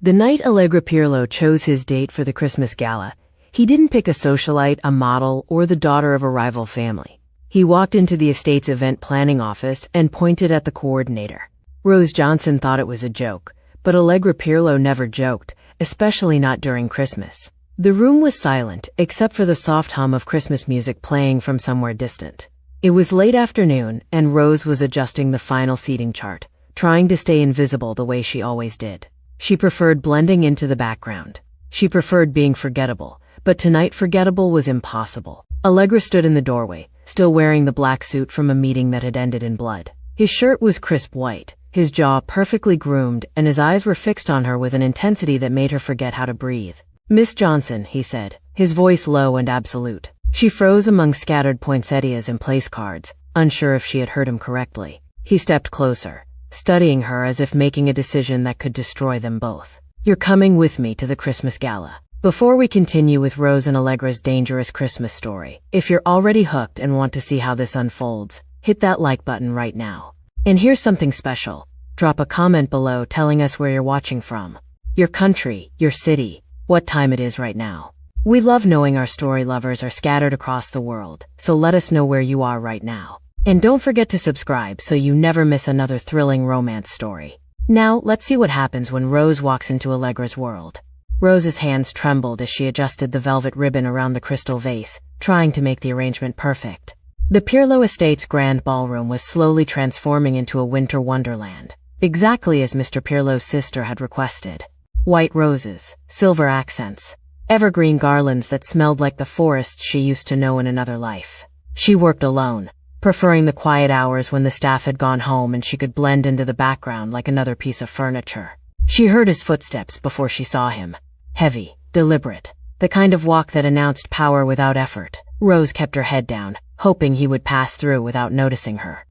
The night Allegra Pirlo chose his date for the Christmas gala, he didn't pick a socialite, a model, or the daughter of a rival family. He walked into the estate's event planning office and pointed at the coordinator. Rose Johnson thought it was a joke, but Allegra Pirlo never joked, especially not during Christmas. The room was silent, except for the soft hum of Christmas music playing from somewhere distant. It was late afternoon, and Rose was adjusting the final seating chart, trying to stay invisible the way she always did. She preferred blending into the background. She preferred being forgettable, but tonight forgettable was impossible. Allegra stood in the doorway, still wearing the black suit from a meeting that had ended in blood. His shirt was crisp white, his jaw perfectly groomed, and his eyes were fixed on her with an intensity that made her forget how to breathe. "Miss Johnson," he said, his voice low and absolute. She froze among scattered poinsettias and place cards, unsure if she had heard him correctly. He stepped closer, studying her as if making a decision that could destroy them both. "You're coming with me to the Christmas gala." Before we continue with Rose and Allegra's dangerous Christmas story, if you're already hooked and want to see how this unfolds, hit that like button right now. And here's something special. Drop a comment below telling us where you're watching from. Your country, your city, what time it is right now. We love knowing our story lovers are scattered across the world, so let us know where you are right now. And don't forget to subscribe so you never miss another thrilling romance story. Now, let's see what happens when Rose walks into Allegra's world. Rose's hands trembled as she adjusted the velvet ribbon around the crystal vase, trying to make the arrangement perfect. The Pirlo Estate's grand ballroom was slowly transforming into a winter wonderland, exactly as Mr. Pirlo's sister had requested. White roses, silver accents, evergreen garlands that smelled like the forests she used to know in another life. She worked alone, preferring the quiet hours when the staff had gone home and she could blend into the background like another piece of furniture. She heard his footsteps before she saw him. Heavy, deliberate, the kind of walk that announced power without effort. Rose kept her head down, hoping he would pass through without noticing her.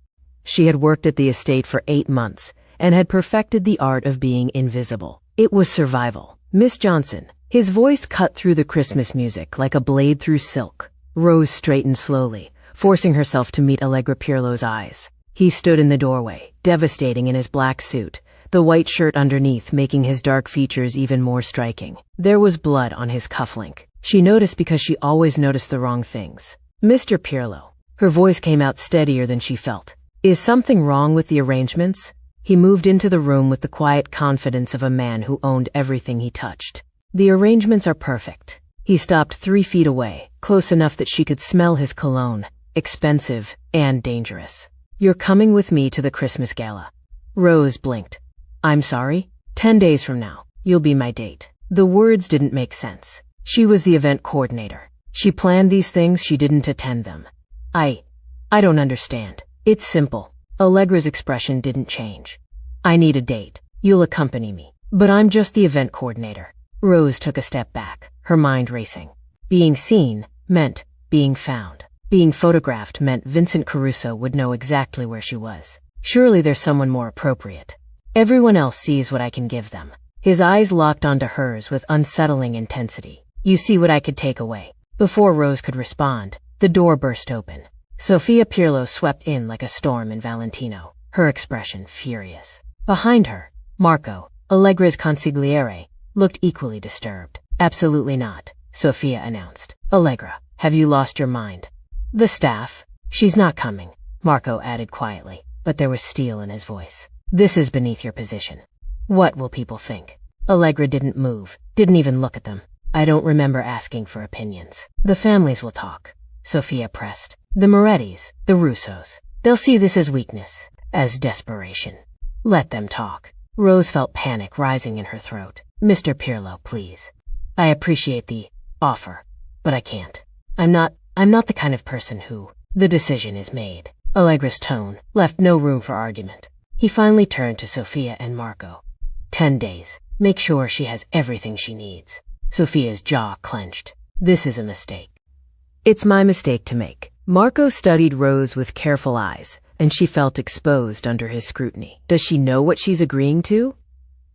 She had worked at the estate for 8 months and had perfected the art of being invisible. It was survival. "Miss Johnson." His voice cut through the Christmas music like a blade through silk. Rose straightened slowly, forcing herself to meet Allegra Pirlo's eyes. He stood in the doorway, devastating in his black suit, the white shirt underneath making his dark features even more striking. There was blood on his cufflink. She noticed because she always noticed the wrong things. "Mr. Pirlo." Her voice came out steadier than she felt. "Is something wrong with the arrangements?" He moved into the room with the quiet confidence of a man who owned everything he touched. "The arrangements are perfect." He stopped 3 feet away, close enough that she could smell his cologne, expensive and dangerous. "You're coming with me to the Christmas gala." Rose blinked. "I'm sorry? 10 days from now, you'll be my date." The words didn't make sense. She was the event coordinator. She planned these things, she didn't attend them. I don't understand." "It's simple." Allegra's expression didn't change. "I need a date. You'll accompany me." "But I'm just the event coordinator." Rose took a step back, her mind racing. Being seen meant being found. Being photographed meant Vincent Caruso would know exactly where she was. Surely there's someone more appropriate. "Everyone else sees what I can give them." His eyes locked onto hers with unsettling intensity. "You see what I could take away." Before Rose could respond, the door burst open. Sofia Pirlo swept in like a storm in Valentino, her expression furious. Behind her, Marco, Allegra's consigliere, looked equally disturbed. "Absolutely not," Sofia announced. "Allegra, have you lost your mind?" "The staff? She's not coming," Marco added quietly, but there was steel in his voice. "This is beneath your position. What will people think?" Allegra didn't move, didn't even look at them. "I don't remember asking for opinions." "The families will talk," Sofia pressed. "The Morettis, the Russos. They'll see this as weakness, as desperation. Let them talk." Rose felt panic rising in her throat. "Mr. Pirlo, please. I appreciate the offer, but I can't. I'm not the kind of person who—" "The decision is made." Allegra's tone left no room for argument. He finally turned to Sofia and Marco. 10 days. Make sure she has everything she needs." Sofia's jaw clenched. "This is a mistake." "It's my mistake to make." Marco studied Rose with careful eyes, and she felt exposed under his scrutiny. Does she know what she's agreeing to?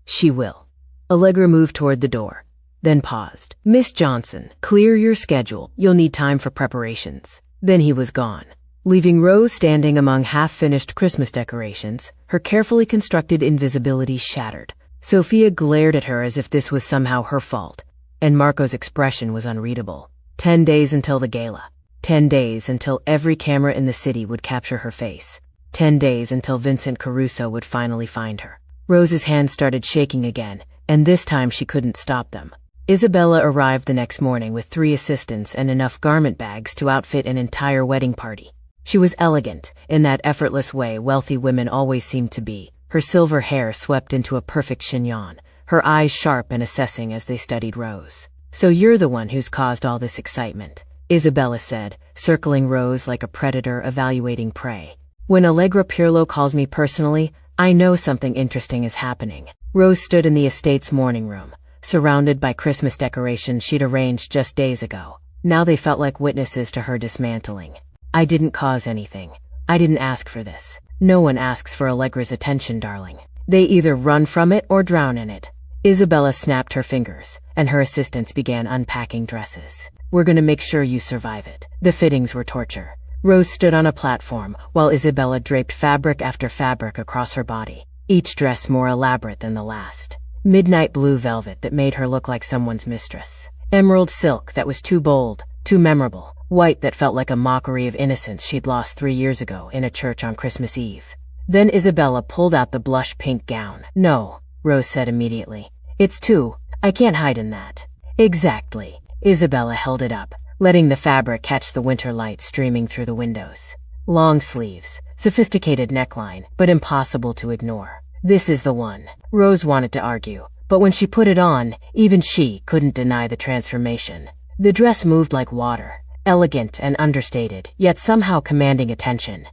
She will. Allegra moved toward the door, then paused. "Miss Johnson, clear your schedule. You'll need time for preparations." Then he was gone, leaving Rose standing among half-finished Christmas decorations, her carefully constructed invisibility shattered. Sophia glared at her as if this was somehow her fault, and Marco's expression was unreadable. 10 days until the gala. 10 days until every camera in the city would capture her face. 10 days until Vincent Caruso would finally find her. Rose's hands started shaking again, and this time she couldn't stop them. Isabella arrived the next morning with 3 assistants and enough garment bags to outfit an entire wedding party. She was elegant, in that effortless way wealthy women always seem to be, her silver hair swept into a perfect chignon, her eyes sharp and assessing as they studied Rose. "So you're the one who's caused all this excitement," Isabella said, circling Rose like a predator evaluating prey. "When Allegra Pirlo calls me personally, I know something interesting is happening." Rose stood in the estate's morning room, surrounded by Christmas decorations she'd arranged just days ago. Now they felt like witnesses to her dismantling. "I didn't cause anything. I didn't ask for this. No one asks for Allegra's attention, darling. They either run from it or drown in it." Isabella snapped her fingers, and her assistants began unpacking dresses. "We're gonna make sure you survive it." The fittings were torture. Rose stood on a platform, while Isabella draped fabric after fabric across her body, each dress more elaborate than the last. Midnight blue velvet that made her look like someone's mistress. Emerald silk that was too bold, too memorable. White that felt like a mockery of innocence she'd lost 3 years ago in a church on Christmas Eve. Then Isabella pulled out the blush pink gown. "No," Rose said immediately. "It's too. I can't hide in that." "Exactly." Isabella held it up, letting the fabric catch the winter light streaming through the windows. Long sleeves, sophisticated neckline, but impossible to ignore. "This is the one." Rose wanted to argue, but when she put it on, even she couldn't deny the transformation. The dress moved like water, elegant and understated, yet somehow commanding attention.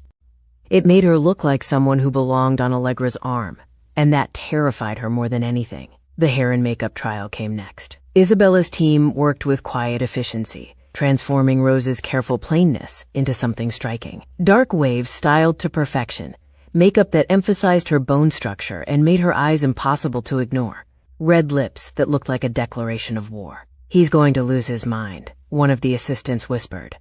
It made her look like someone who belonged on Allegra's arm, and that terrified her more than anything. The hair and makeup trial came next. Isabella's team worked with quiet efficiency, transforming Rose's careful plainness into something striking. Dark waves styled to perfection, makeup that emphasized her bone structure and made her eyes impossible to ignore. Red lips that looked like a declaration of war. "He's going to lose his mind," one of the assistants whispered.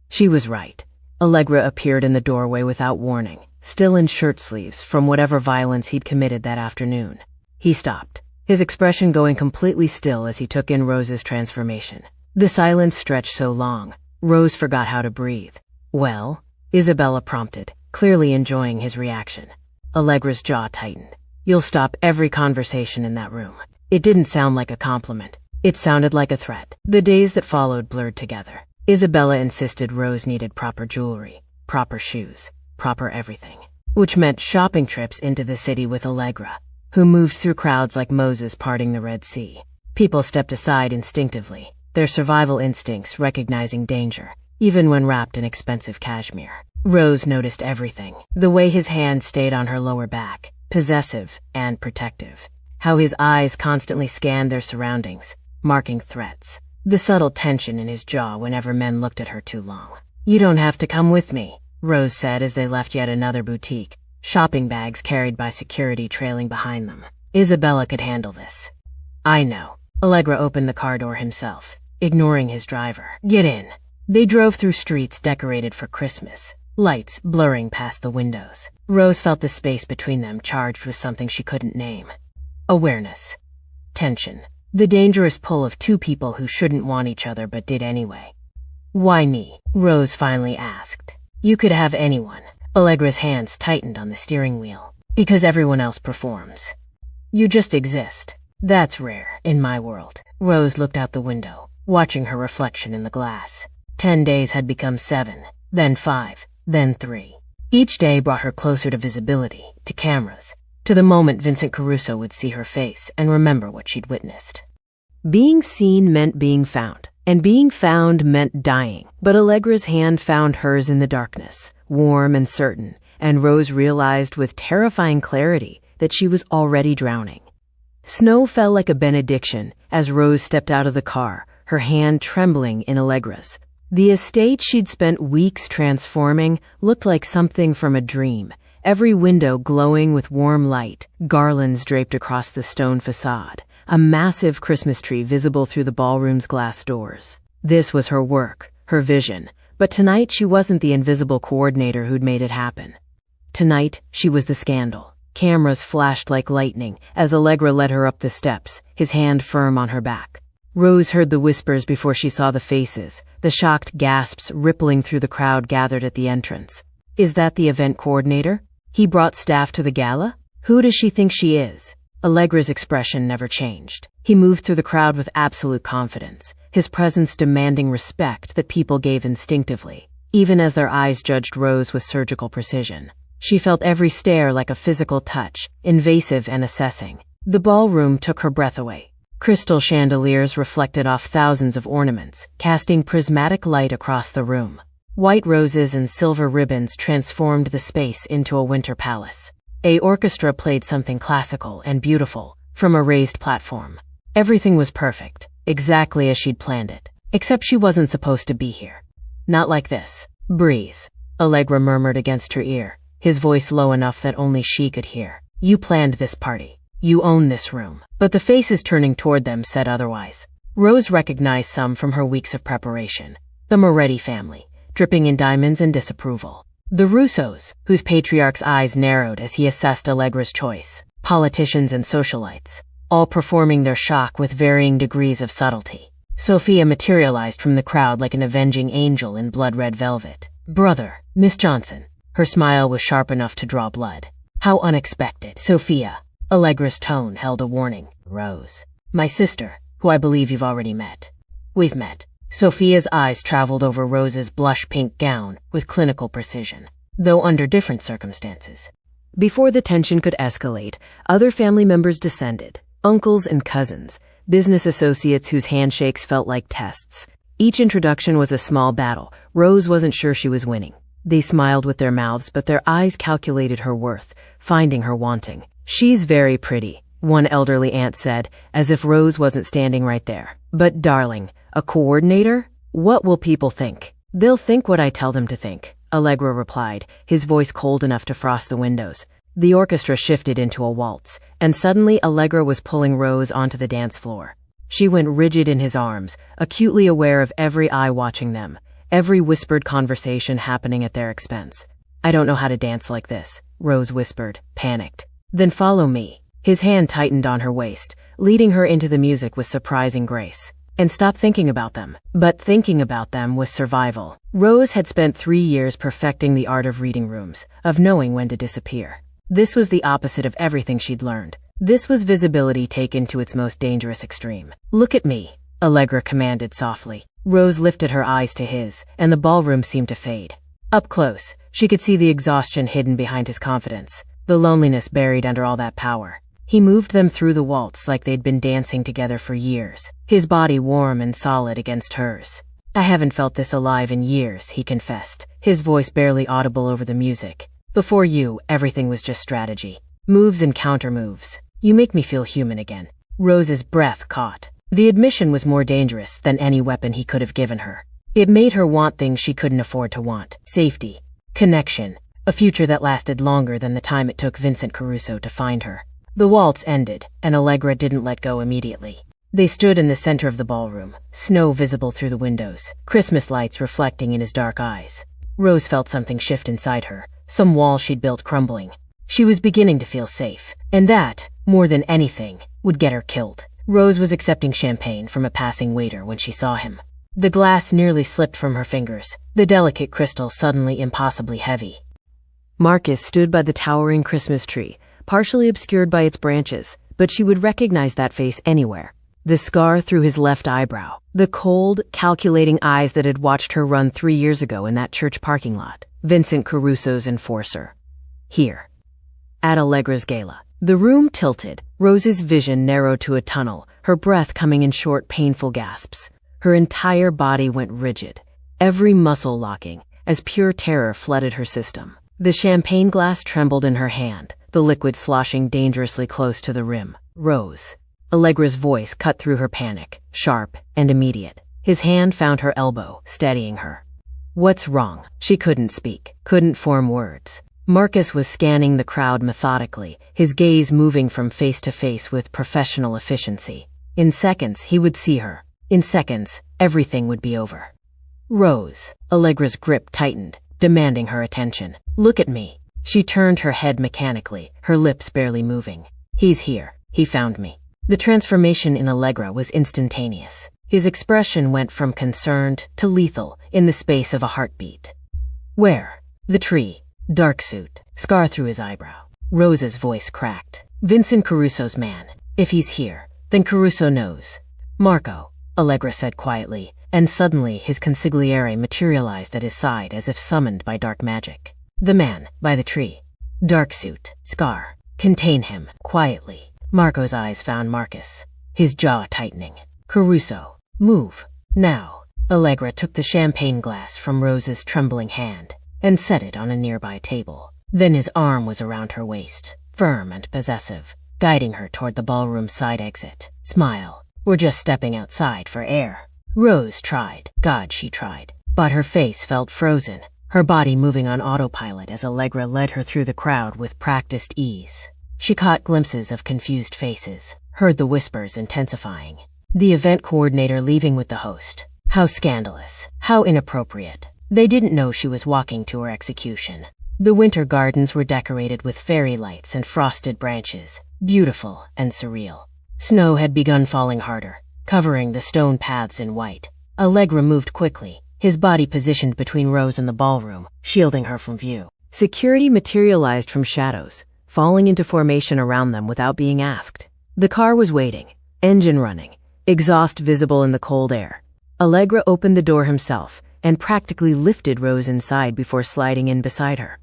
She was right. Allegra appeared in the doorway without warning, still in shirt sleeves from whatever violence he'd committed that afternoon. He stopped, his expression going completely still as he took in Rose's transformation. The silence stretched so long, Rose forgot how to breathe. "Well?" Isabella prompted, clearly enjoying his reaction. Allegra's jaw tightened. "You'll stop every conversation in that room." It didn't sound like a compliment. It sounded like a threat. The days that followed blurred together. Isabella insisted Rose needed proper jewelry, proper shoes, proper everything. Which meant shopping trips into the city with Allegra, who moved through crowds like Moses parting the Red Sea. People stepped aside instinctively, their survival instincts recognizing danger, even when wrapped in expensive cashmere. Rose noticed everything. The way his hand stayed on her lower back, possessive and protective. How his eyes constantly scanned their surroundings, marking threats. The subtle tension in his jaw whenever men looked at her too long. "You don't have to come with me," Rose said as they left yet another boutique, shopping bags carried by security trailing behind them. Isabella could handle this. "I know." Allegra opened the car door himself, ignoring his driver. "Get in." They drove through streets decorated for Christmas, lights blurring past the windows. Rose felt the space between them charged with something she couldn't name. Awareness. Tension. The dangerous pull of two people who shouldn't want each other but did anyway. "Why me?" Rose finally asked. "You could have anyone." Allegra's hands tightened on the steering wheel. "Because everyone else performs. You just exist. That's rare, in my world." Rose looked out the window, watching her reflection in the glass. 10 days had become 7, then 5, then 3. Each day brought her closer to visibility, to cameras, to the moment Vincent Caruso would see her face and remember what she'd witnessed. Being seen meant being found, and being found meant dying. But Allegra's hand found hers in the darkness, warm and certain, and Rose realized with terrifying clarity that she was already drowning. Snow fell like a benediction as Rose stepped out of the car, her hand trembling in Allegra's. The estate she'd spent weeks transforming looked like something from a dream, every window glowing with warm light, garlands draped across the stone facade, a massive Christmas tree visible through the ballroom's glass doors. This was her work, her vision, but tonight she wasn't the invisible coordinator who'd made it happen. Tonight, she was the scandal, Cameras flashed like lightning as Allegra led her up the steps, his hand firm on her back. Rose heard the whispers before she saw the faces, the shocked gasps rippling through the crowd gathered at the entrance. Is that the event coordinator? He brought staff to the gala? Who does she think she is? Allegra's expression never changed. He moved through the crowd with absolute confidence, his presence demanding respect that people gave instinctively, even as their eyes judged Rose with surgical precision. She felt every stare like a physical touch, invasive and assessing. The ballroom took her breath away. Crystal chandeliers reflected off thousands of ornaments, casting prismatic light across the room. White roses and silver ribbons transformed the space into a winter palace. A orchestra played something classical and beautiful from a raised platform. Everything was perfect, exactly as she'd planned it. Except she wasn't supposed to be here. Not like this. Breathe, Allegra murmured against her ear, his voice low enough that only she could hear. You planned this party. You own this room. But the faces turning toward them said otherwise. Rose recognized some from her weeks of preparation. The Moretti family, dripping in diamonds and disapproval. The Russos, whose patriarch's eyes narrowed as he assessed Allegra's choice. Politicians and socialites, all performing their shock with varying degrees of subtlety. Sophia materialized from the crowd like an avenging angel in blood-red velvet. Brother, Miss Johnson. Her smile was sharp enough to draw blood. How unexpected. Sophia. Allegra's tone held a warning. Rose. My sister, who I believe you've already met. We've met. Sophia's eyes traveled over Rose's blush-pink gown with clinical precision, though under different circumstances. Before the tension could escalate, other family members descended. Uncles and cousins, business associates whose handshakes felt like tests. Each introduction was a small battle. Rose wasn't sure she was winning. They smiled with their mouths, but their eyes calculated her worth, finding her wanting. She's very pretty, one elderly aunt said, as if Rose wasn't standing right there. But darling, a coordinator? What will people think? They'll think what I tell them to think, Allegra replied, his voice cold enough to frost the windows. The orchestra shifted into a waltz, and suddenly Allegra was pulling Rose onto the dance floor. She went rigid in his arms, acutely aware of every eye watching them, every whispered conversation happening at their expense. I don't know how to dance like this, Rose whispered, panicked. Then follow me. His hand tightened on her waist, leading her into the music with surprising grace. And stop thinking about them. But thinking about them was survival. Rose had spent 3 years perfecting the art of reading rooms, of knowing when to disappear. This was the opposite of everything she'd learned. This was visibility taken to its most dangerous extreme. Look at me, Allegra commanded softly. Rose lifted her eyes to his, and the ballroom seemed to fade. Up close, she could see the exhaustion hidden behind his confidence, the loneliness buried under all that power. He moved them through the waltz like they'd been dancing together for years, his body warm and solid against hers. I haven't felt this alive in years, he confessed, his voice barely audible over the music. Before you, everything was just strategy. Moves and counter-moves. You make me feel human again. Rose's breath caught. The admission was more dangerous than any weapon he could have given her. It made her want things she couldn't afford to want. Safety. Connection. A future that lasted longer than the time it took Vincent Caruso to find her. The waltz ended, and Allegra didn't let go immediately. They stood in the center of the ballroom, snow visible through the windows, Christmas lights reflecting in his dark eyes. Rose felt something shift inside her, some wall she'd built crumbling. She was beginning to feel safe, and that, more than anything, would get her killed. Rose was accepting champagne from a passing waiter when she saw him. The glass nearly slipped from her fingers, the delicate crystal suddenly impossibly heavy. Marcus stood by the towering Christmas tree, partially obscured by its branches, but she would recognize that face anywhere. The scar through his left eyebrow, the cold, calculating eyes that had watched her run 3 years ago in that church parking lot. Vincent Caruso's enforcer. Here. At Allegra's gala. The room tilted, Rose's vision narrowed to a tunnel, her breath coming in short, painful gasps. Her entire body went rigid, every muscle locking, as pure terror flooded her system. The champagne glass trembled in her hand, the liquid sloshing dangerously close to the rim. Rose. Allegra's voice cut through her panic, sharp and immediate. His hand found her elbow, steadying her. What's wrong? She couldn't speak, couldn't form words. Marcus was scanning the crowd methodically, his gaze moving from face to face with professional efficiency. In seconds, he would see her. In seconds, everything would be over. Rose. Allegra's grip tightened, demanding her attention. Look at me. She turned her head mechanically, her lips barely moving. He's here. He found me. The transformation in Allegra was instantaneous. His expression went from concerned to lethal in the space of a heartbeat. Where? The tree. Dark suit. Scar through his eyebrow. Rose's voice cracked. Vincent Caruso's man. If he's here, then Caruso knows. Marco, Allegra said quietly, and suddenly his consigliere materialized at his side as if summoned by dark magic. The man, by the tree. Dark suit. Scar. Contain him, quietly. Marco's eyes found Marcus, his jaw tightening. Caruso. Move. Now. Allegra took the champagne glass from Rose's trembling hand and set it on a nearby table. Then his arm was around her waist, firm and possessive, guiding her toward the ballroom side exit. Smile. We're just stepping outside for air. Rose tried. God, she tried. But her face felt frozen, her body moving on autopilot as Allegra led her through the crowd with practiced ease. She caught glimpses of confused faces, heard the whispers intensifying. The event coordinator leaving with the host. How scandalous. How inappropriate. They didn't know she was walking to her execution. The winter gardens were decorated with fairy lights and frosted branches, beautiful and surreal. Snow had begun falling harder, covering the stone paths in white. Allegra moved quickly, his body positioned between Rose and the ballroom, shielding her from view. Security materialized from shadows, falling into formation around them without being asked. The car was waiting, engine running, exhaust visible in the cold air. Allegra opened the door himself and practically lifted Rose inside before sliding in beside her.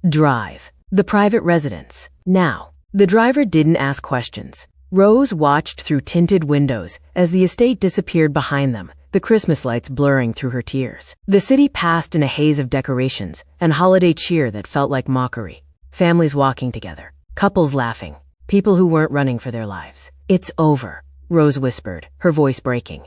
Drive. The private residence. Now. The driver didn't ask questions. Rose watched through tinted windows as the estate disappeared behind them, the Christmas lights blurring through her tears. The city passed in a haze of decorations and holiday cheer that felt like mockery. Families walking together, couples laughing, people who weren't running for their lives. It's over, Rose whispered, her voice breaking.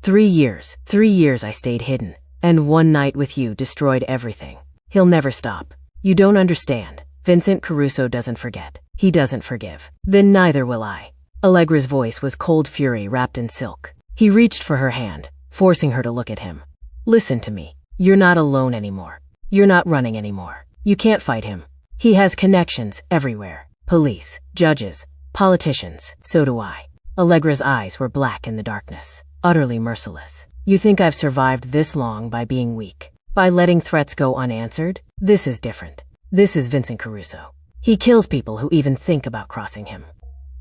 3 years I stayed hidden, and one night with you destroyed everything. He'll never stop. You don't understand. Vincent Caruso doesn't forget. He doesn't forgive. Then neither will I. Allegra's voice was cold fury wrapped in silk. He reached for her hand, forcing her to look at him. Listen to me. You're not alone anymore. You're not running anymore. You can't fight him. He has connections everywhere. Police, judges, politicians. So do I. Allegra's eyes were black in the darkness, utterly merciless. You think I've survived this long by being weak? By letting threats go unanswered? This is different. This is Vincent Caruso. He kills people who even think about crossing him.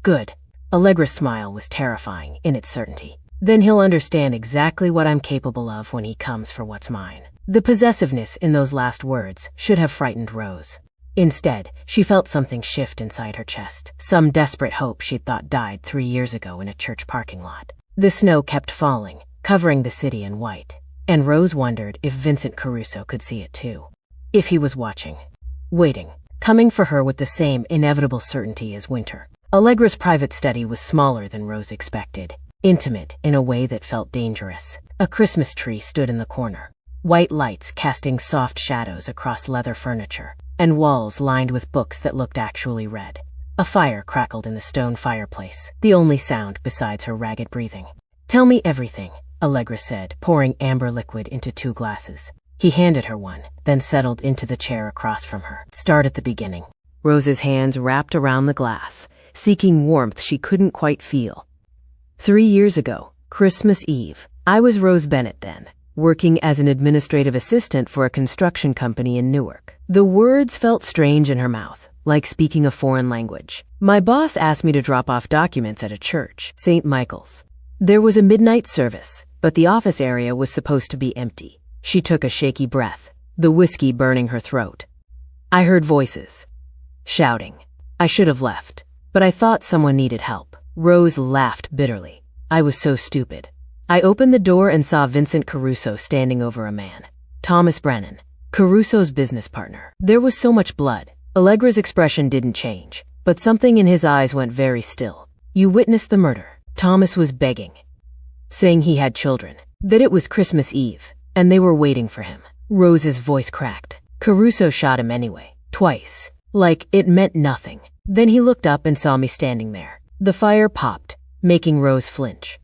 Good. Allegra's smile was terrifying in its certainty. Then he'll understand exactly what I'm capable of when he comes for what's mine. The possessiveness in those last words should have frightened Rose. Instead, she felt something shift inside her chest, some desperate hope she'd thought died 3 years ago in a church parking lot. The snow kept falling, covering the city in white, and Rose wondered if Vincent Caruso could see it too. If he was watching, waiting, coming for her with the same inevitable certainty as winter. Allegra's private study was smaller than Rose expected, intimate in a way that felt dangerous. A Christmas tree stood in the corner, white lights casting soft shadows across leather furniture, and walls lined with books that looked actually read. A fire crackled in the stone fireplace, the only sound besides her ragged breathing. Tell me everything, Allegra said, pouring amber liquid into 2 glasses. He handed her one, then settled into the chair across from her. Start at the beginning. Rose's hands wrapped around the glass, seeking warmth she couldn't quite feel. 3 years ago, Christmas Eve. I was Rose Bennett then, working as an administrative assistant for a construction company in Newark. The words felt strange in her mouth, like speaking a foreign language. My boss asked me to drop off documents at a church, St. Michael's. There was a midnight service, but the office area was supposed to be empty. She took a shaky breath, the whiskey burning her throat. I heard voices, shouting. I should have left, but I thought someone needed help. Rose laughed bitterly. I was so stupid. I opened the door and saw Vincent Caruso standing over a man. Thomas Brennan, Caruso's business partner. There was so much blood. Allegra's expression didn't change, but something in his eyes went very still. You witnessed the murder. Thomas was begging, saying he had children, that it was Christmas Eve, and they were waiting for him. Rose's voice cracked. Caruso shot him anyway, twice, like it meant nothing. Then he looked up and saw me standing there. The fire popped, making Rose flinch.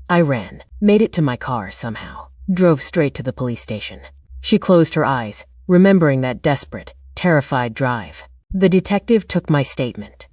I ran, made it to my car somehow, drove straight to the police station. She closed her eyes, remembering that desperate, terrified drive. The detective took my statement.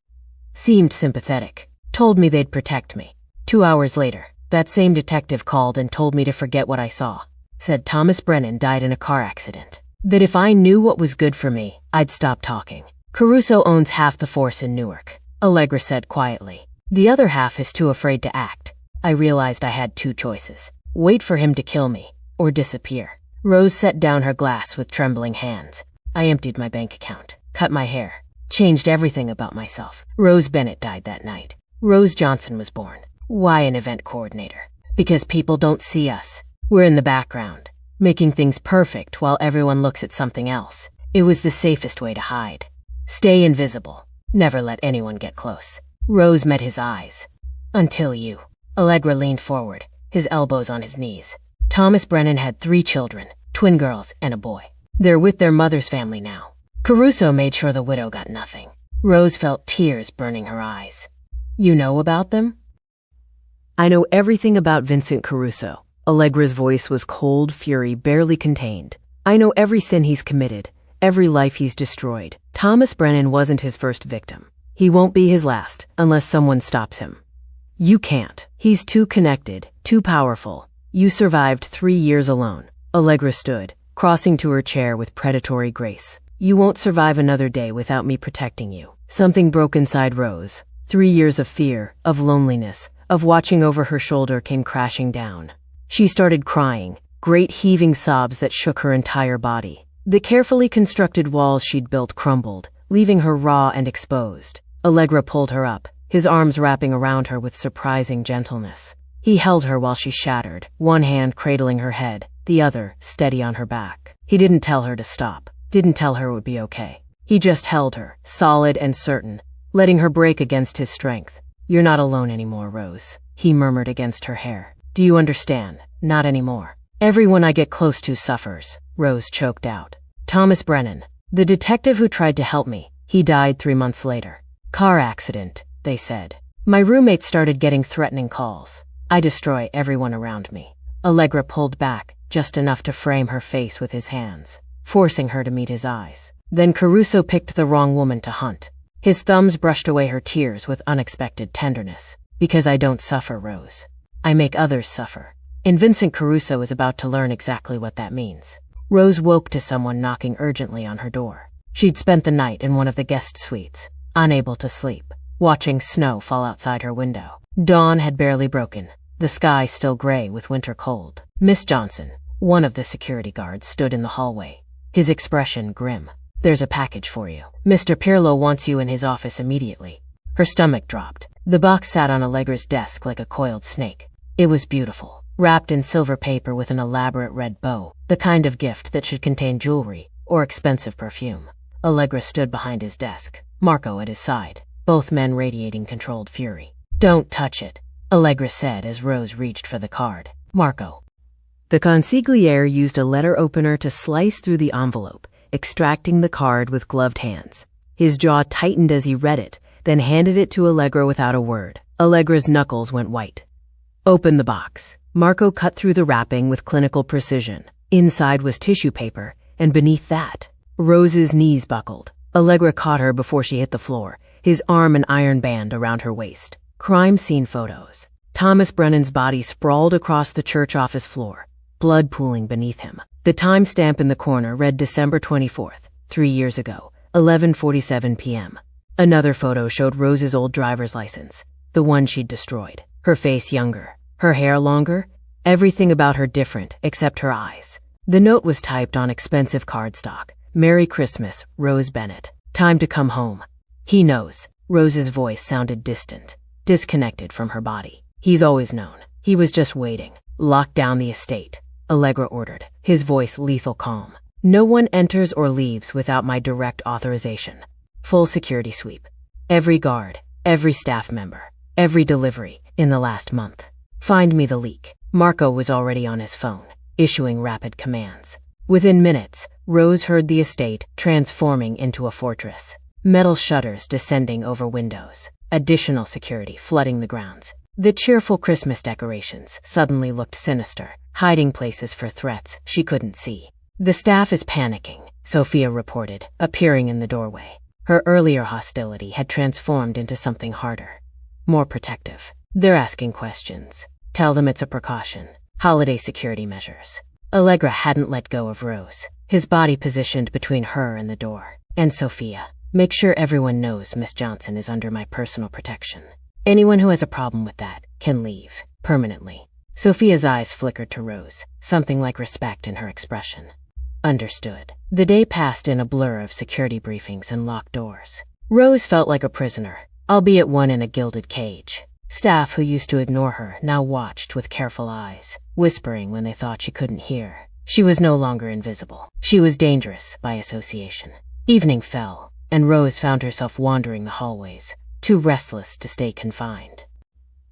Seemed sympathetic. Told me they'd protect me. 2 hours later, that same detective called and told me to forget what I saw. Said Thomas Brennan died in a car accident. That if I knew what was good for me, I'd stop talking. Caruso owns half the force in Newark, Allegra said quietly. The other half is too afraid to act. I realized I had 2 choices. Wait for him to kill me, or disappear. Rose set down her glass with trembling hands. I emptied my bank account, cut my hair, changed everything about myself. Rose Bennett died that night. Rose Johnson was born. Why an event coordinator? Because people don't see us. We're in the background, making things perfect while everyone looks at something else. It was the safest way to hide. Stay invisible. Never let anyone get close. Rose met his eyes. Until you. Allegra leaned forward, his elbows on his knees. Thomas Brennan had 3 children, twin girls and a boy. They're with their mother's family now. Caruso made sure the widow got nothing. Rose felt tears burning her eyes. You know about them? I know everything about Vincent Caruso. Allegra's voice was cold fury barely contained. I know every sin he's committed, every life he's destroyed. Thomas Brennan wasn't his first victim. He won't be his last, unless someone stops him. You can't. He's too connected, too powerful. You survived 3 years alone. Allegra stood, crossing to her chair with predatory grace. You won't survive another day without me protecting you. Something broke inside Rose. 3 years of fear, of loneliness, of watching over her shoulder came crashing down. She started crying, great heaving sobs that shook her entire body. The carefully constructed walls she'd built crumbled, leaving her raw and exposed. Allegra pulled her up, his arms wrapping around her with surprising gentleness. He held her while she shattered, one hand cradling her head, the other steady on her back. He didn't tell her to stop, didn't tell her it would be okay. He just held her, solid and certain, letting her break against his strength. You're not alone anymore, Rose, he murmured against her hair. Do you understand? Not anymore. Everyone I get close to suffers, Rose choked out. Thomas Brennan, the detective who tried to help me, he died 3 months later. Car accident, they said. My roommate started getting threatening calls. I destroy everyone around me. Allegra pulled back, just enough to frame her face with his hands, forcing her to meet his eyes. Then Caruso picked the wrong woman to hunt. His thumbs brushed away her tears with unexpected tenderness. Because I don't suffer, Rose. I make others suffer. And Vincent Caruso is about to learn exactly what that means. Rose woke to someone knocking urgently on her door. She'd spent the night in one of the guest suites, unable to sleep, watching snow fall outside her window. Dawn had barely broken, the sky still gray with winter cold. Miss Johnson, one of the security guards, stood in the hallway, his expression grim. There's a package for you. Mr. Pirlo wants you in his office immediately. Her stomach dropped. The box sat on Allegra's desk like a coiled snake. It was beautiful, wrapped in silver paper with an elaborate red bow, the kind of gift that should contain jewelry or expensive perfume. Allegra stood behind his desk, Marco at his side, both men radiating controlled fury. Don't touch it, Allegra said as Rose reached for the card. Marco. The consigliere used a letter opener to slice through the envelope, extracting the card with gloved hands. His jaw tightened as he read it, then handed it to Allegra without a word. Allegra's knuckles went white. Open the box. Marco cut through the wrapping with clinical precision. Inside was tissue paper, and beneath that, Rose's knees buckled. Allegra caught her before she hit the floor, his arm an iron band around her waist. Crime scene photos. Thomas Brennan's body sprawled across the church office floor, blood pooling beneath him. The timestamp in the corner read December 24th, 3 years ago, 11:47 p.m. Another photo showed Rose's old driver's license, the one she'd destroyed. Her face younger, her hair longer, everything about her different except her eyes. The note was typed on expensive cardstock. Merry Christmas, Rose Bennett. Time to come home. He knows. Rose's voice sounded distant, disconnected from her body. He's always known. He was just waiting. Lock down the estate, Allegra ordered, his voice lethal calm. No one enters or leaves without my direct authorization. Full security sweep. Every guard, every staff member, every delivery in the last month. Find me the leak. Marco was already on his phone, issuing rapid commands. Within minutes, Rose heard the estate transforming into a fortress. Metal shutters descending over windows, additional security flooding the grounds. The cheerful Christmas decorations suddenly looked sinister, hiding places for threats she couldn't see. The staff is panicking, Sophia reported, appearing in the doorway. Her earlier hostility had transformed into something harder, more protective. They're asking questions. Tell them it's a precaution. Holiday security measures. Allegra hadn't let go of Rose, his body positioned between her and the door. And Sophia, make sure everyone knows Miss Johnson is under my personal protection. Anyone who has a problem with that can leave, permanently. Sophia's eyes flickered to Rose, something like respect in her expression. Understood. The day passed in a blur of security briefings and locked doors. Rose felt like a prisoner, albeit one in a gilded cage. Staff who used to ignore her now watched with careful eyes, whispering when they thought she couldn't hear. She was no longer invisible. She was dangerous by association. Evening fell, and Rose found herself wandering the hallways, too restless to stay confined.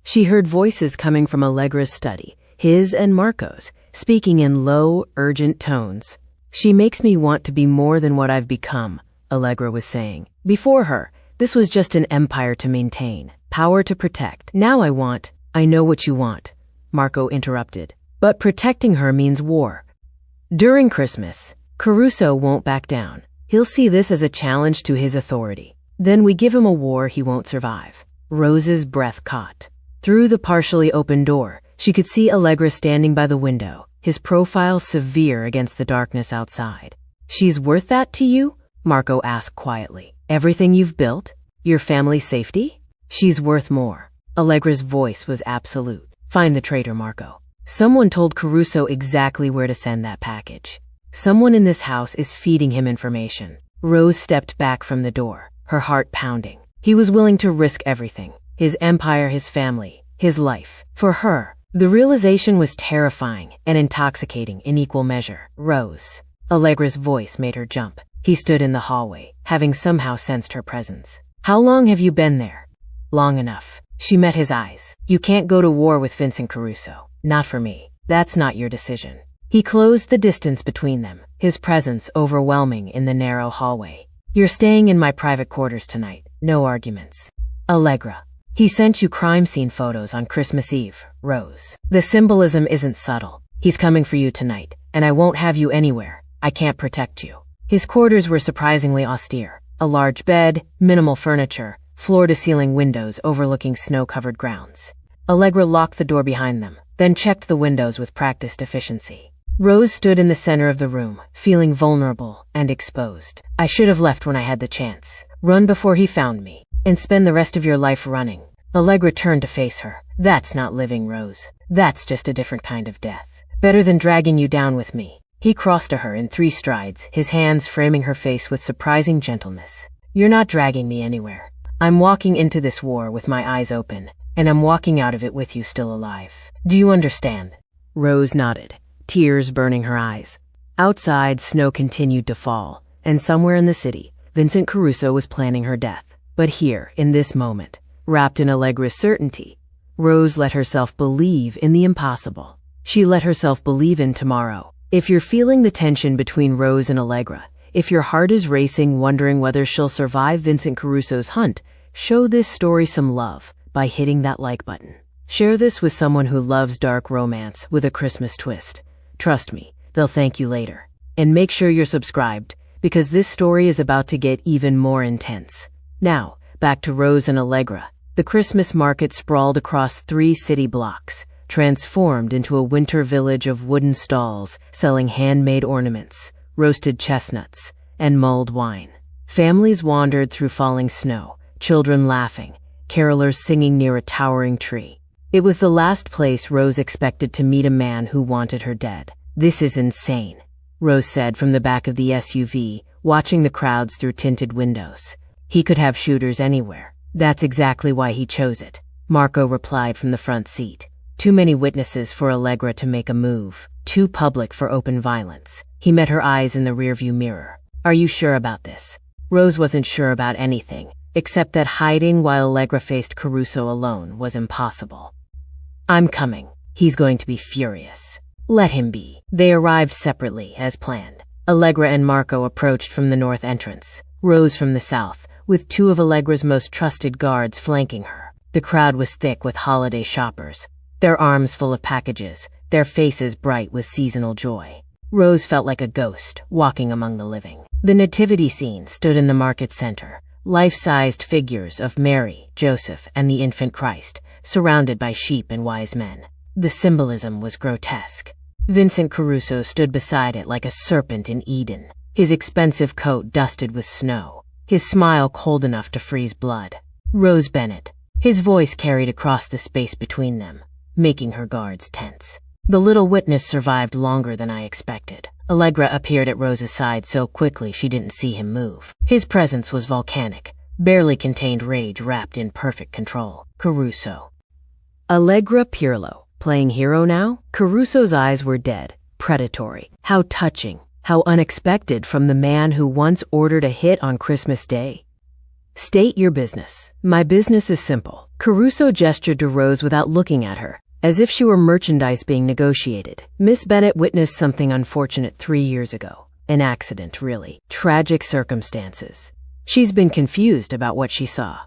She heard voices coming from Allegra's study, his and Marco's, speaking in low, urgent tones. She makes me want to be more than what I've become, Allegra was saying. Before her, this was just an empire to maintain, power to protect. Now I know what you want, Marco interrupted. But protecting her means war. During Christmas, Caruso won't back down. He'll see this as a challenge to his authority. Then we give him a war he won't survive. Rose's breath caught. Through the partially open door, she could see Allegra standing by the window, his profile severe against the darkness outside. She's worth that to you? Marco asked quietly. Everything you've built? Your family's safety? She's worth more. Allegra's voice was absolute. Find the traitor, Marco. Someone told Caruso exactly where to send that package. Someone in this house is feeding him information. Rose stepped back from the door, her heart pounding. He was willing to risk everything. His empire, his family, his life. For her, the realization was terrifying and intoxicating in equal measure. Rose. Allegra's voice made her jump. He stood in the hallway, having somehow sensed her presence. How long have you been there? Long enough. She met his eyes. You can't go to war with Vincent Caruso. Not for me. That's not your decision. He closed the distance between them, his presence overwhelming in the narrow hallway. You're staying in my private quarters tonight. No arguments. Allegra. He sent you crime scene photos on Christmas Eve, Rose. The symbolism isn't subtle. He's coming for you tonight, and I won't have you anywhere. I can't protect you. His quarters were surprisingly austere. A large bed, minimal furniture, floor-to-ceiling windows overlooking snow-covered grounds. Allegra locked the door behind them, then checked the windows with practiced efficiency. Rose stood in the center of the room, feeling vulnerable and exposed. I should have left when I had the chance. Run before he found me, and spend the rest of your life running. Allegra turned to face her. That's not living, Rose. That's just a different kind of death. Better than dragging you down with me. He crossed to her in 3 strides, his hands framing her face with surprising gentleness. You're not dragging me anywhere. I'm walking into this war with my eyes open, and I'm walking out of it with you still alive. Do you understand? Rose nodded, tears burning her eyes. Outside, snow continued to fall, and somewhere in the city, Vincent Caruso was planning her death. But here, in this moment, wrapped in Allegra's certainty, Rose let herself believe in the impossible. She let herself believe in tomorrow. If you're feeling the tension between Rose and Allegra, if your heart is racing wondering whether she'll survive Vincent Caruso's hunt, show this story some love by hitting that like button. Share this with someone who loves dark romance with a Christmas twist. Trust me, they'll thank you later. And make sure you're subscribed, because this story is about to get even more intense. Now, back to Rose and Allegra. The Christmas market sprawled across 3 city blocks, transformed into a winter village of wooden stalls selling handmade ornaments, roasted chestnuts, and mulled wine. Families wandered through falling snow, children laughing, carolers singing near a towering tree. It was the last place Rose expected to meet a man who wanted her dead. This is insane, Rose said from the back of the SUV, watching the crowds through tinted windows. He could have shooters anywhere. That's exactly why he chose it, Marco replied from the front seat. Too many witnesses for Allegra to make a move. Too public for open violence. He met her eyes in the rearview mirror. Are you sure about this? Rose wasn't sure about anything, except that hiding while Allegra faced Caruso alone was impossible. I'm coming. He's going to be furious. Let him be. They arrived separately, as planned. Allegra and Marco approached from the north entrance, Rose from the south, with 2 of Allegra's most trusted guards flanking her. The crowd was thick with holiday shoppers, their arms full of packages, their faces bright with seasonal joy. Rose felt like a ghost, walking among the living. The nativity scene stood in the market center, life-sized figures of Mary, Joseph, and the infant Christ, surrounded by sheep and wise men. The symbolism was grotesque. Vincent Caruso stood beside it like a serpent in Eden, his expensive coat dusted with snow, his smile cold enough to freeze blood. Rose Bennett. His voice carried across the space between them, making her guards tense. The little witness survived longer than I expected. Allegra appeared at Rose's side so quickly she didn't see him move. His presence was volcanic, barely contained rage wrapped in perfect control. Caruso. Allegra Pirlo, playing hero now? Caruso's eyes were dead, predatory. How touching, how unexpected from the man who once ordered a hit on Christmas Day. State your business. My business is simple. Caruso gestured to Rose without looking at her, as if she were merchandise being negotiated. Miss Bennett witnessed something unfortunate 3 years ago. An accident, really. Tragic circumstances. She's been confused about what she saw.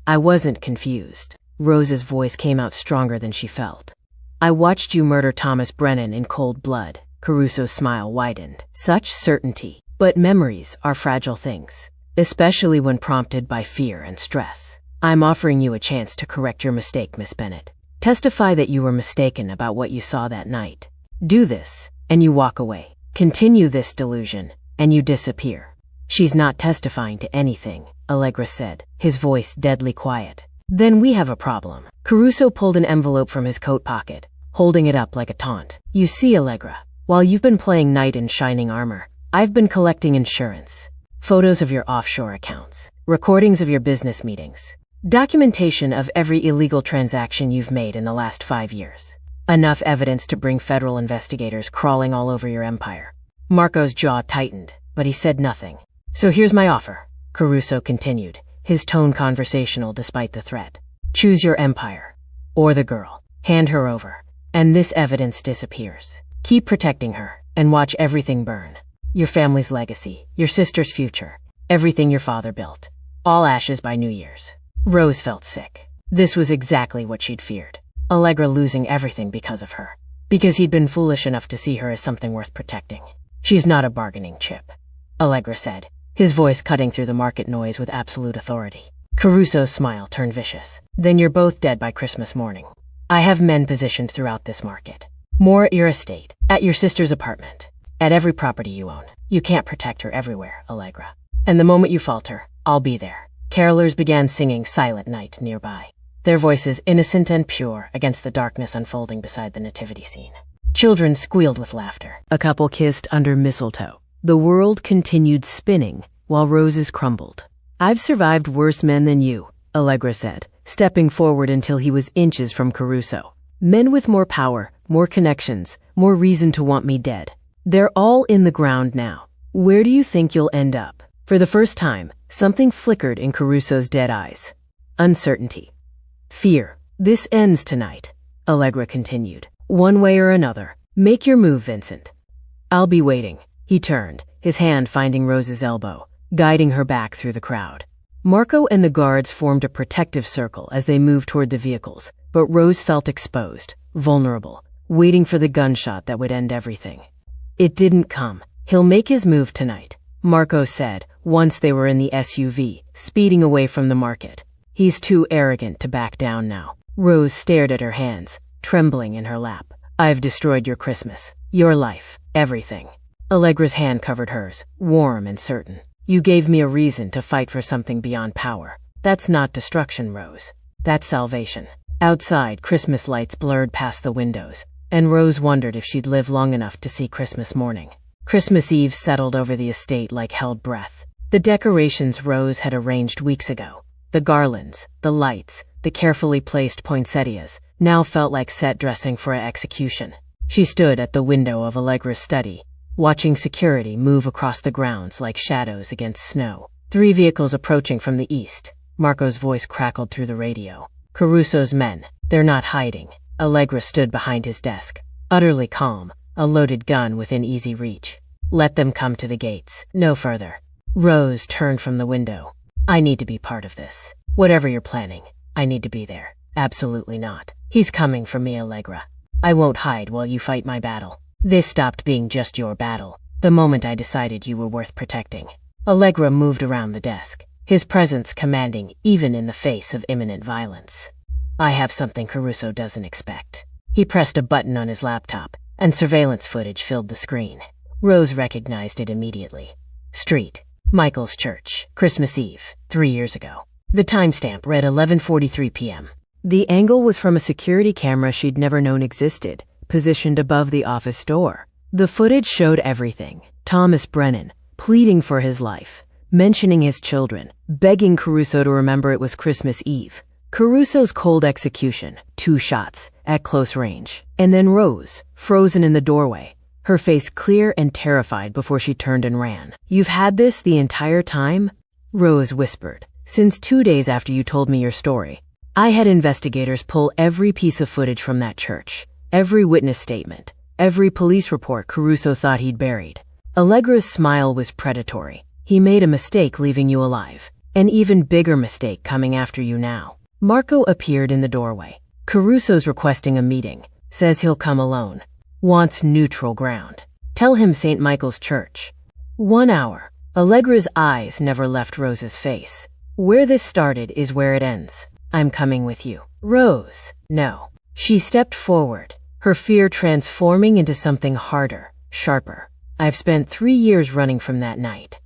I wasn't confused. Rose's voice came out stronger than she felt. I watched you murder Thomas Brennan in cold blood. Caruso's smile widened. Such certainty. But memories are fragile things, especially when prompted by fear and stress. I'm offering you a chance to correct your mistake, Miss Bennett. Testify that you were mistaken about what you saw that night. Do this, and you walk away. Continue this delusion, and you disappear. She's not testifying to anything, Allegra said, his voice deadly quiet. Then we have a problem. Caruso pulled an envelope from his coat pocket, holding it up like a taunt. You see, Allegra, while you've been playing knight in shining armor, I've been collecting insurance. Photos of your offshore accounts, recordings of your business meetings, documentation of every illegal transaction you've made in the last 5 years. Enough evidence to bring federal investigators crawling all over your empire. Marco's jaw tightened, but he said nothing. So here's my offer, Caruso continued, his tone conversational despite the threat. Choose your empire, or the girl. Hand her over, and this evidence disappears. Keep protecting her, and watch everything burn. Your family's legacy, your sister's future, everything your father built. All ashes by New Year's. Rose felt sick. This was exactly what she'd feared. Allegra losing everything because of her. Because he'd been foolish enough to see her as something worth protecting. She's not a bargaining chip, Allegra said, his voice cutting through the market noise with absolute authority. Caruso's smile turned vicious. Then you're both dead by Christmas morning. I have men positioned throughout this market. More at your estate, at your sister's apartment, at every property you own. You can't protect her everywhere, Allegra. And the moment you falter, I'll be there. Carolers began singing Silent Night nearby, their voices innocent and pure against the darkness unfolding beside the nativity scene. Children squealed with laughter. A couple kissed under mistletoe. The world continued spinning while roses crumbled. I've survived worse men than you, Allegra said, stepping forward until he was inches from Caruso. Men with more power, more connections, more reason to want me dead. They're all in the ground now. Where do you think you'll end up? For the first time, something flickered in Caruso's dead eyes. Uncertainty. Fear. This ends tonight, Allegra continued. One way or another. Make your move, Vincent. I'll be waiting. He turned, his hand finding Rose's elbow, guiding her back through the crowd. Marco and the guards formed a protective circle as they moved toward the vehicles, but Rose felt exposed, vulnerable, waiting for the gunshot that would end everything. It didn't come. He'll make his move tonight, Marco said, once they were in the SUV, speeding away from the market. He's too arrogant to back down now. Rose stared at her hands, trembling in her lap. I've destroyed your Christmas, your life, everything. Allegra's hand covered hers, warm and certain. You gave me a reason to fight for something beyond power. That's not destruction, Rose. That's salvation. Outside, Christmas lights blurred past the windows, and Rose wondered if she'd live long enough to see Christmas morning. Christmas Eve settled over the estate like held breath. The decorations Rose had arranged weeks ago, the garlands, the lights, the carefully placed poinsettias, now felt like set dressing for an execution. She stood at the window of Allegra's study, watching security move across the grounds like shadows against snow. 3 vehicles approaching from the east. Marco's voice crackled through the radio. Caruso's men. They're not hiding. Allegra stood behind his desk, utterly calm, a loaded gun within easy reach. Let them come to the gates. No further. Rose turned from the window. I need to be part of this. Whatever you're planning, I need to be there. Absolutely not. He's coming for me, Allegra. I won't hide while you fight my battle. This stopped being just your battle, the moment I decided you were worth protecting. Allegra moved around the desk, his presence commanding even in the face of imminent violence. I have something Caruso doesn't expect. He pressed a button on his laptop, and surveillance footage filled the screen. Rose recognized it immediately. Street, Michael's Church, Christmas Eve, 3 years ago. The timestamp read 11:43 p.m. The angle was from a security camera she'd never known existed, positioned above the office door. The footage showed everything. Thomas Brennan, pleading for his life, mentioning his children, begging Caruso to remember it was Christmas Eve. Caruso's cold execution, 2 shots, at close range. And then Rose, frozen in the doorway, her face clear and terrified before she turned and ran. You've had this the entire time? Rose whispered. Since 2 days after you told me your story. I had investigators pull every piece of footage from that church, every witness statement, every police report Caruso thought he'd buried. Allegra's smile was predatory. He made a mistake leaving you alive. An even bigger mistake coming after you now. Marco appeared in the doorway. Caruso's requesting a meeting. Says he'll come alone. Wants neutral ground. Tell him St. Michael's Church. 1 hour. Allegra's eyes never left Rose's face. Where this started is where it ends. I'm coming with you. Rose. No. She stepped forward, her fear transforming into something harder, sharper. I've spent 3 years running from that night.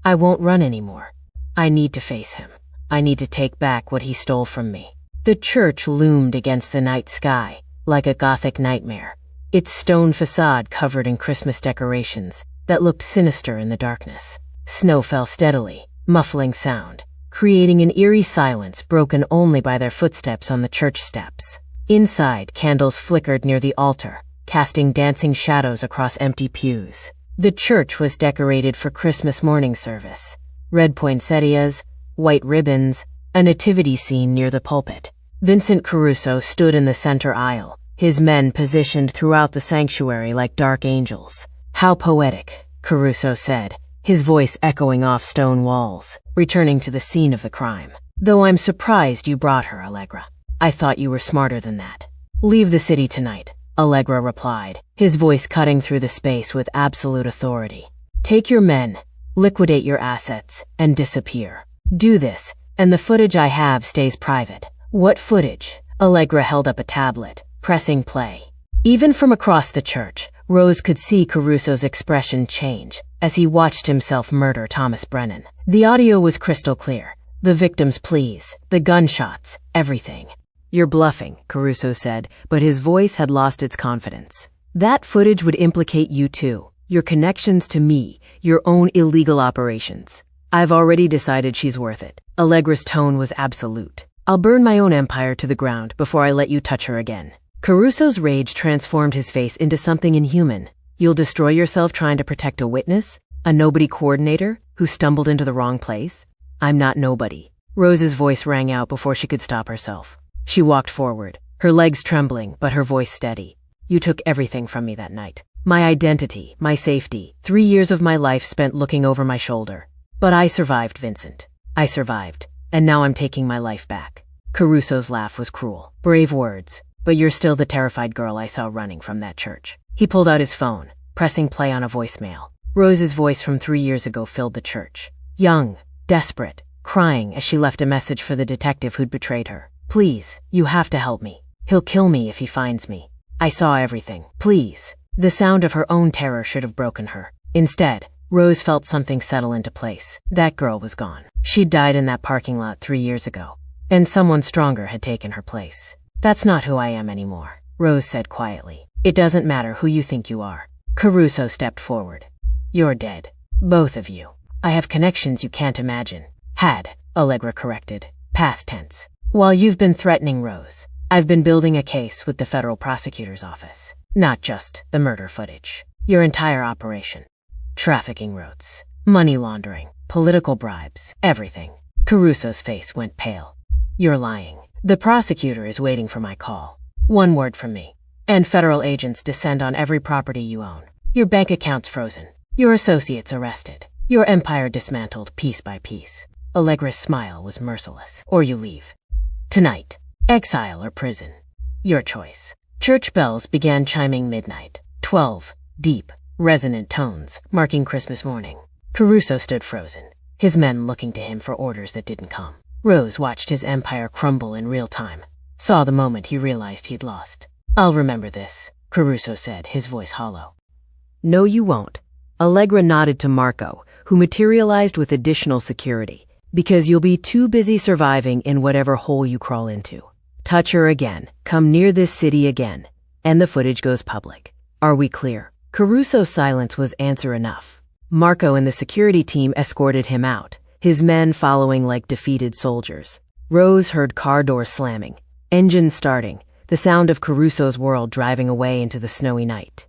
I won't run anymore. I need to face him. I need to take back what he stole from me. The church loomed against the night sky, like a Gothic nightmare, its stone facade covered in Christmas decorations that looked sinister in the darkness. Snow fell steadily, muffling sound, creating an eerie silence broken only by their footsteps on the church steps. Inside, candles flickered near the altar, casting dancing shadows across empty pews. The church was decorated for Christmas morning service. Red poinsettias, white ribbons, a nativity scene near the pulpit. Vincent Caruso stood in the center aisle, his men positioned throughout the sanctuary like dark angels. How poetic, Caruso said, his voice echoing off stone walls, returning to the scene of the crime. Though I'm surprised you brought her, Allegra. I thought you were smarter than that. Leave the city tonight, Allegra replied, his voice cutting through the space with absolute authority. Take your men, liquidate your assets, and disappear. Do this, and the footage I have stays private. What footage? Allegra held up a tablet, pressing play. Even from across the church, Rose could see Caruso's expression change as he watched himself murder Thomas Brennan. The audio was crystal clear. The victim's pleas, the gunshots, everything. You're bluffing, Caruso said, but his voice had lost its confidence. That footage would implicate you too, your connections to me, your own illegal operations. I've already decided she's worth it. Allegra's tone was absolute. I'll burn my own empire to the ground before I let you touch her again. Caruso's rage transformed his face into something inhuman. You'll destroy yourself trying to protect a witness? A nobody coordinator who stumbled into the wrong place? I'm not nobody. Rose's voice rang out before she could stop herself. She walked forward, her legs trembling but her voice steady. You took everything from me that night. My identity, my safety, 3 years of my life spent looking over my shoulder. But I survived, Vincent. I survived, and now I'm taking my life back. Caruso's laugh was cruel. Brave words, but you're still the terrified girl I saw running from that church. He pulled out his phone, pressing play on a voicemail. Rose's voice from 3 years ago filled the church. Young, desperate, crying as she left a message for the detective who'd betrayed her. Please, you have to help me. He'll kill me if he finds me. I saw everything. Please. The sound of her own terror should have broken her. Instead, Rose felt something settle into place. That girl was gone. She'd died in that parking lot 3 years ago, and someone stronger had taken her place. That's not who I am anymore, Rose said quietly. It doesn't matter who you think you are. Caruso stepped forward. You're dead. Both of you. I have connections you can't imagine. Had, Allegra corrected. Past tense. While you've been threatening Rose, I've been building a case with the federal prosecutor's office. Not just the murder footage. Your entire operation. Trafficking routes, money laundering, political bribes, everything. Caruso's face went pale. You're lying. The prosecutor is waiting for my call. 1 word from me. And federal agents descend on every property you own. Your bank account's frozen. Your associates arrested. Your empire dismantled piece by piece. Allegra's smile was merciless. Or you leave. Tonight. Exile or prison. Your choice. Church bells began chiming midnight. 12. Deep, resonant tones, marking Christmas morning. Caruso stood frozen, his men looking to him for orders that didn't come. Rose watched his empire crumble in real time, saw the moment he realized he'd lost. "I'll remember this," Caruso said, his voice hollow. "No, you won't." Allegra nodded to Marco, who materialized with additional security, "because you'll be too busy surviving in whatever hole you crawl into. Touch her again, come near this city again, and the footage goes public. Are we clear?" Caruso's silence was answer enough. Marco and the security team escorted him out, his men following like defeated soldiers. Rose heard car doors slamming, engines starting, the sound of Caruso's world driving away into the snowy night.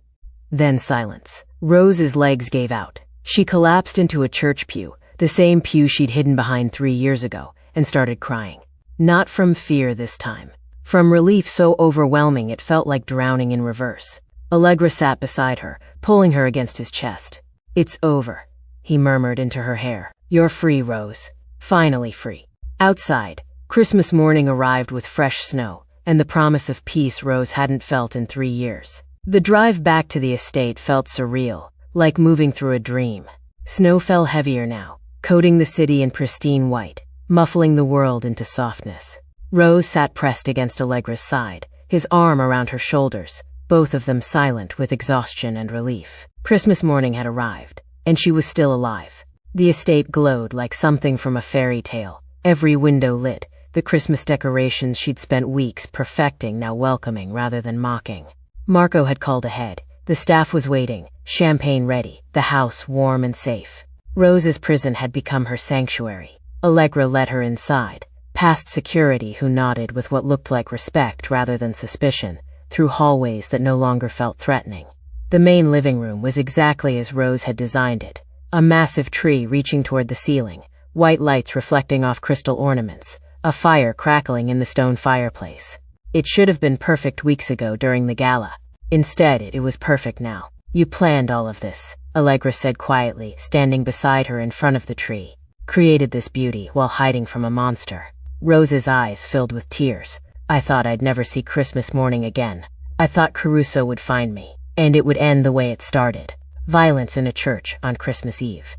Then silence. Rose's legs gave out. She collapsed into a church pew, the same pew she'd hidden behind 3 years ago, and started crying. Not from fear this time. From relief so overwhelming it felt like drowning in reverse. Allegra sat beside her, pulling her against his chest. "It's over," he murmured into her hair. "You're free, Rose. Finally free." Outside, Christmas morning arrived with fresh snow, and the promise of peace Rose hadn't felt in 3 years. The drive back to the estate felt surreal, like moving through a dream. Snow fell heavier now, coating the city in pristine white, muffling the world into softness. Rose sat pressed against Allegra's side, his arm around her shoulders, both of them silent with exhaustion and relief. Christmas morning had arrived, and she was still alive. The estate glowed like something from a fairy tale, every window lit, the Christmas decorations she'd spent weeks perfecting now welcoming rather than mocking. Marco had called ahead. The staff was waiting, champagne ready, the house warm and safe. Rose's prison had become her sanctuary. Allegra led her inside, past security who nodded with what looked like respect rather than suspicion, through hallways that no longer felt threatening. The main living room was exactly as Rose had designed it, a massive tree reaching toward the ceiling, white lights reflecting off crystal ornaments, a fire crackling in the stone fireplace. It should have been perfect weeks ago during the gala. Instead, it was perfect now. "You planned all of this," Allegra said quietly, standing beside her in front of the tree. "Created this beauty while hiding from a monster." Rose's eyes filled with tears. "I thought I'd never see Christmas morning again. I thought Caruso would find me, and it would end the way it started. Violence in a church on Christmas Eve."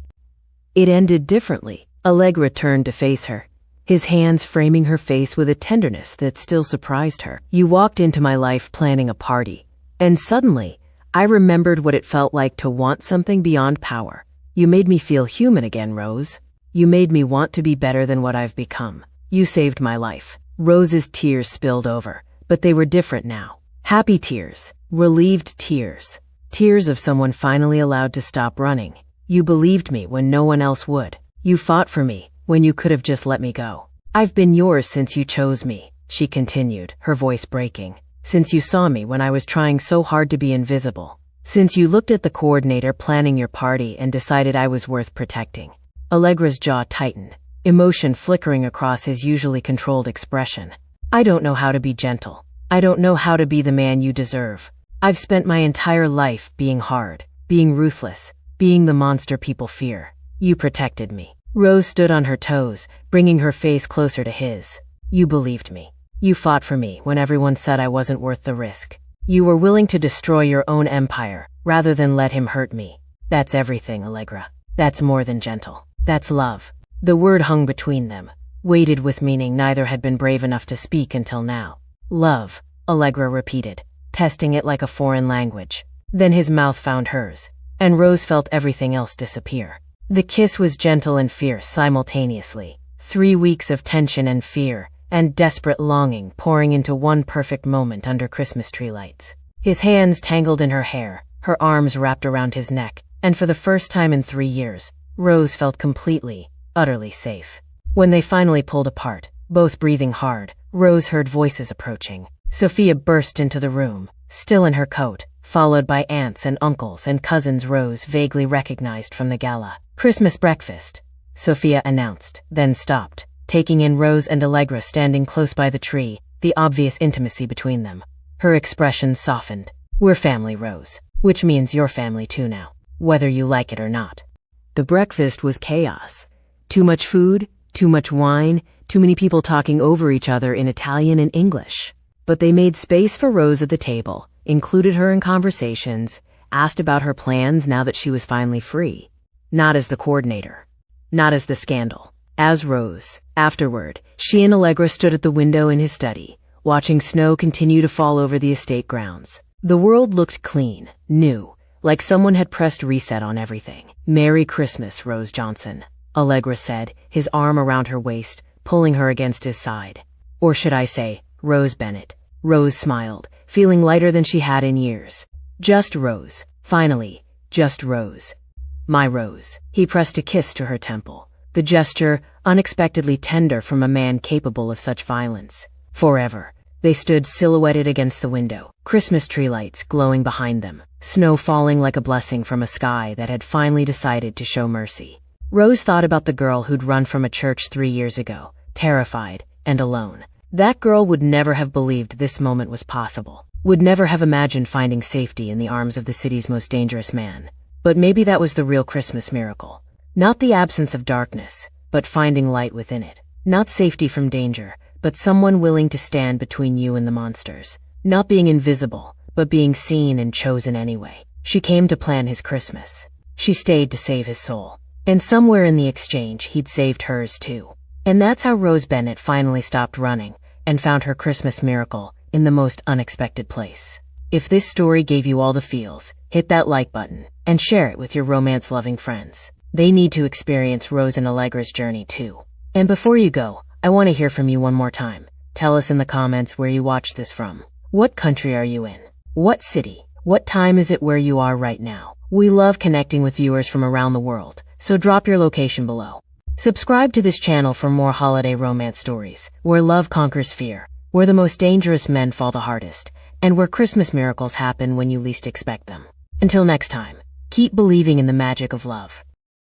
It ended differently. Allegra turned to face her, his hands framing her face with a tenderness that still surprised her. "You walked into my life planning a party, and suddenly, I remembered what it felt like to want something beyond power. You made me feel human again, Rose. You made me want to be better than what I've become. You saved my life." Rose's tears spilled over, but they were different now. Happy tears, relieved tears, tears of someone finally allowed to stop running. "You believed me when no one else would. You fought for me when you could have just let me go. I've been yours since you chose me," she continued, her voice breaking. "Since you saw me when I was trying so hard to be invisible. Since you looked at the coordinator planning your party and decided I was worth protecting." Allegra's jaw tightened, emotion flickering across his usually controlled expression. "I don't know how to be gentle. I don't know how to be the man you deserve. I've spent my entire life being hard, being ruthless, being the monster people fear. You protected me." Rose stood on her toes, bringing her face closer to his. "You believed me. You fought for me when everyone said I wasn't worth the risk. You were willing to destroy your own empire rather than let him hurt me. That's everything, Allegra. That's more than gentle. That's love." The word hung between them, weighted with meaning neither had been brave enough to speak until now. "Love," Allegra repeated, testing it like a foreign language. Then his mouth found hers, and Rose felt everything else disappear. The kiss was gentle and fierce simultaneously. 3 weeks of tension and fear, and desperate longing pouring into one perfect moment under Christmas tree lights. His hands tangled in her hair, her arms wrapped around his neck, and for the first time in 3 years, Rose felt completely, utterly safe. When they finally pulled apart, both breathing hard, Rose heard voices approaching. Sophia burst into the room, still in her coat, followed by aunts and uncles and cousins Rose vaguely recognized from the gala. "Christmas breakfast," Sophia announced, then stopped, taking in Rose and Allegra standing close by the tree, the obvious intimacy between them. Her expression softened. "We're family, Rose, which means you're family too now, whether you like it or not." The breakfast was chaos. Too much food, too much wine, too many people talking over each other in Italian and English. But they made space for Rose at the table, included her in conversations, asked about her plans now that she was finally free. Not as the coordinator. Not as the scandal. As Rose. Afterward, she and Allegra stood at the window in his study, watching snow continue to fall over the estate grounds. The world looked clean, new, like someone had pressed reset on everything. "Merry Christmas, Rose Johnson," Allegra said, his arm around her waist, pulling her against his side. Or should I say, Rose Bennett. Rose smiled, feeling lighter than she had in years. Just Rose. Finally, just Rose. My Rose. He pressed a kiss to her temple, the gesture unexpectedly tender from a man capable of such violence. Forever. They stood silhouetted against the window, Christmas tree lights glowing behind them, snow falling like a blessing from a sky that had finally decided to show mercy. Rose thought about the girl who'd run from a church 3 years ago, terrified and alone. That girl would never have believed this moment was possible, would never have imagined finding safety in the arms of the city's most dangerous man. But maybe that was the real Christmas miracle. Not the absence of darkness, but finding light within it. Not safety from danger, but someone willing to stand between you and the monsters. Not being invisible, but being seen and chosen anyway. She came to plan his Christmas. She stayed to save his soul. And somewhere in the exchange, he'd saved hers too. And that's how Rose Bennett finally stopped running and found her Christmas miracle in the most unexpected place. If this story gave you all the feels, hit that like button and share it with your romance-loving friends. They need to experience Rose and Allegra's journey too. And before you go, I want to hear from you one more time. Tell us in the comments where you watched this from. What country are you in? What city? What time is it where you are right now? We love connecting with viewers from around the world, so drop your location below. Subscribe to this channel for more holiday romance stories, where love conquers fear, where the most dangerous men fall the hardest, and where Christmas miracles happen when you least expect them. Until next time, keep believing in the magic of love.